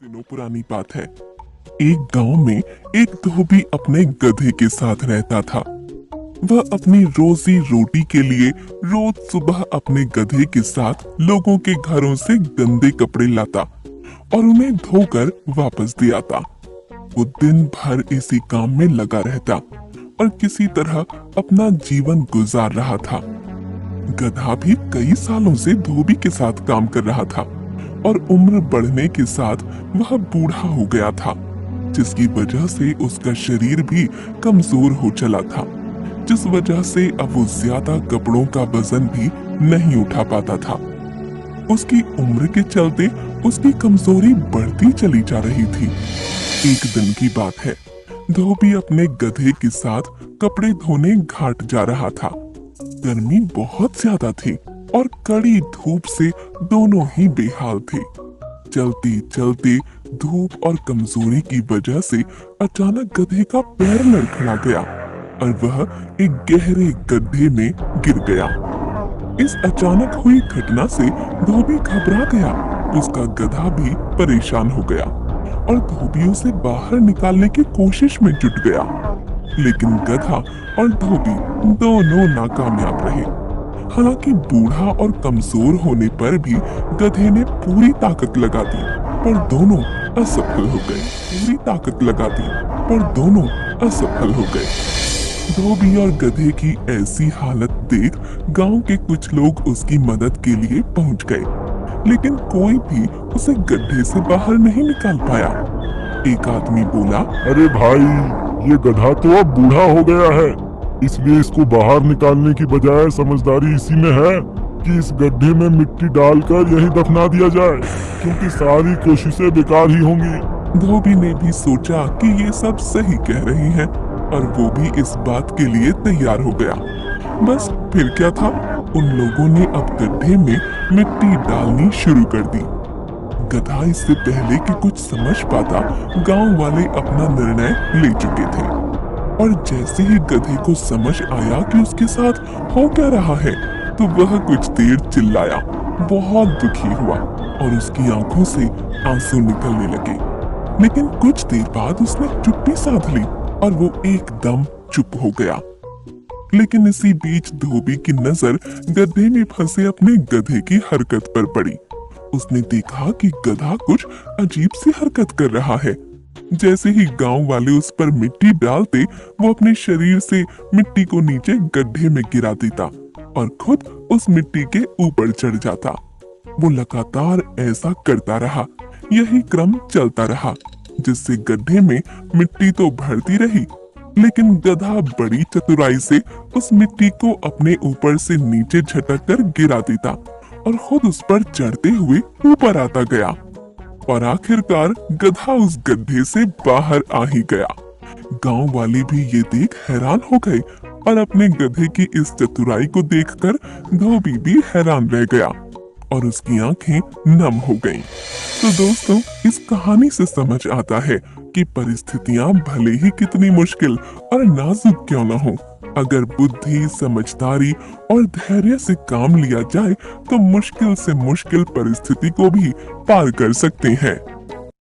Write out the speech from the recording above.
दिनों पुरानी बात है। एक गांव में एक धोबी अपने गधे के साथ रहता था। वह अपनी रोजी रोटी के लिए रोज सुबह अपने गधे के साथ लोगों के घरों से गंदे कपड़े लाता और उन्हें धोकर वापस दे आता। वो दिन भर इसी काम में लगा रहता और किसी तरह अपना जीवन गुजार रहा था। गधा भी कई सालों से धोबी के साथ काम कर रहा था और उम्र बढ़ने के साथ वह बूढ़ा हो गया था, जिसकी वजह से उसका शरीर भी कमजोर हो चला था, जिस वजह से अब वो ज्यादा कपड़ों का वजन भी नहीं उठा पाता था। उसकी उम्र के चलते उसकी कमजोरी बढ़ती चली जा रही थी। एक दिन की बात है, धोबी अपने गधे के साथ कपड़े धोने घाट जा रहा था। गर्मी बहुत ज्यादा थी और कड़ी धूप से दोनों ही बेहाल थे। चलते चलते धूप और कमजोरी की वजह से अचानक गधे का पैर लड़खड़ा गया और वह एक गहरे गड्ढे में गिर गया। इस अचानक हुई घटना से धोबी घबरा गया। उसका गधा भी परेशान हो गया और धोबी उसे बाहर निकालने की कोशिश में जुट गया, लेकिन गधा और धोबी दोनों नाकामयाब रहे। हालांकि बूढ़ा और कमजोर होने पर भी गधे ने पूरी ताकत लगा दी, पर दोनों असफल हो गए। पूरी ताकत लगा दी, पर दोनों असफल हो गए। धोबी और गधे की ऐसी हालत देख गांव के कुछ लोग उसकी मदद के लिए पहुंच गए, लेकिन कोई भी उसे गड्ढे से बाहर नहीं निकाल पाया। एक आदमी बोला, अरे भाई, ये गधा तो अब बूढ़ा हो गया है, इसलिए इसको बाहर निकालने की बजाय समझदारी इसी में है कि इस गड्ढे में मिट्टी डालकर यहीं दफना दिया जाए, क्योंकि सारी कोशिशें बेकार ही होंगी। धोबी ने भी सोचा कि ये सब सही कह रही हैं और वो भी इस बात के लिए तैयार हो गया। बस फिर क्या था, उन लोगों ने अब गड्ढे में मिट्टी डालनी शुरू कर दी। गधा इससे पहले कि कुछ समझ पाता, गांव वाले अपना निर्णय ले चुके थे और जैसे ही गधे को समझ आया कि उसके साथ हो क्या रहा है, तो वह कुछ देर चिल्लाया, बहुत दुखी हुआ और उसकी आंखों से आंसू निकलने लगे। लेकिन कुछ देर बाद उसने चुप्पी साध ली और वो एकदम चुप हो गया। लेकिन इसी बीच धोबी की नजर गड्ढे में फंसे अपने गधे की हरकत पर पड़ी। उसने देखा कि गधा कुछ अजीब सी हरकत कर रहा है। जैसे ही गांव वाले उस पर मिट्टी डालते, वो अपने शरीर से मिट्टी को नीचे गड्ढे में गिरा देता और खुद उस मिट्टी के ऊपर चढ़ जाता। वो लगातार ऐसा करता रहा। यही क्रम चलता रहा, जिससे गड्ढे में मिट्टी तो भरती रही, लेकिन गधा बड़ी चतुराई से उस मिट्टी को अपने ऊपर से नीचे झटक कर गिरा देता और खुद उस पर चढ़ते हुए ऊपर आता गया और आखिरकार गधा उस गड्ढे से बाहर आ ही गया। गांव वाले भी ये देख हैरान हो गए और अपने गधे की इस चतुराई को देखकर धोबी भी हैरान रह गया और उसकी आंखें नम हो गईं। तो दोस्तों, इस कहानी से समझ आता है कि परिस्थितियां भले ही कितनी मुश्किल और नाजुक क्यों न हो, अगर बुद्धि, समझदारी और धैर्य से काम लिया जाए तो मुश्किल से मुश्किल परिस्थिति को भी पार कर सकते हैं।